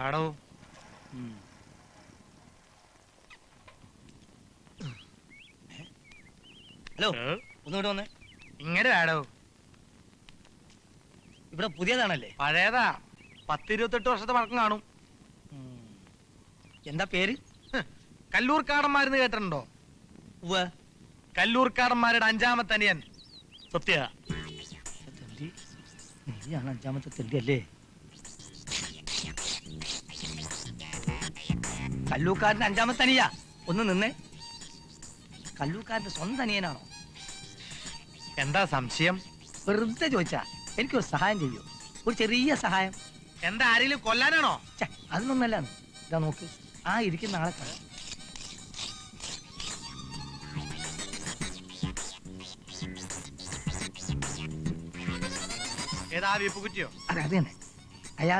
ആടോ ഹലോ ഒന്നുകൂടെ വന്നേ. ഇങ്ങനെ ആടോ. ഇവിടെ പുതിയതാണല്ലേ? പഴയതാ, 10-28 വർഷത്തെ പഴക്കം കാണും. എന്താ പേര്? കല്ലൂർക്കാടന്മാരെന്ന് കേട്ടിട്ടുണ്ടോ? കല്ലൂർക്കാടന്മാരുടെ 5ാമത്തെ അനിയൻ സത്യ. നീയാണ് 5ാമത്തെ തെണ്ടി അല്ലേ? കല്ലൂർക്കാരന്റെ 5ാമത്തെ അനിയ? ഒന്ന് നിന്നേ. കല്ലൂർക്കാരന്റെ സ്വന്തം അനിയനാണോ? എന്താ സംശയം? വെറുതെ ചോദിച്ചാ. എനിക്കൊരു സഹായം ചെയ്യൂ, ഒരു ചെറിയ സഹായം. എന്താ, ആരെങ്കിലും കൊല്ലാനാണോ? അതൊന്നല്ല. ഇതാ നോക്ക്, ആ ഇരിക്കുന്ന ആളെ കാണാം. ഏതാ വീപ്പ് കുറ്റിയോ? അതെ, അത് തന്നെ.